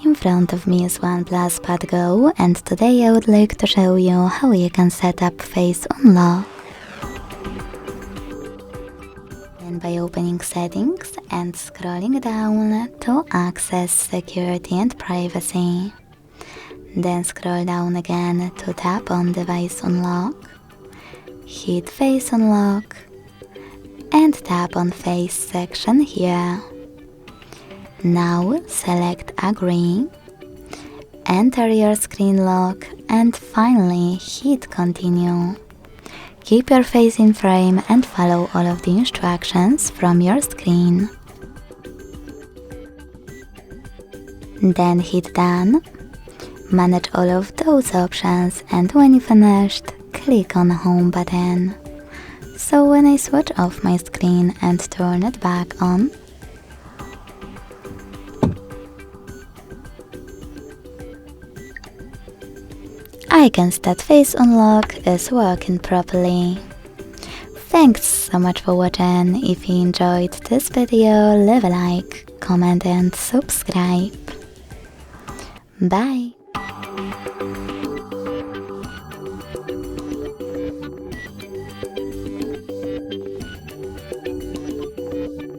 In front of me is OnePlus Pad Go, and today I would like to show you how you can set up Face Unlock. And by opening Settings and scrolling down to access Security and Privacy. Then scroll down again to tap on Device Unlock, hit Face Unlock, and tap on Face section here. Now select Agree, enter your screen lock, and finally hit Continue. Keep your face in frame and follow all of the instructions from your screen. Then hit Done. Manage all of those options, and when you finished, click on Home button. So when I switch off my screen and turn it back on, I can see that Face Unlock is working properly. Thanks so much for watching. If you enjoyed this video, leave a like, comment and subscribe. Bye!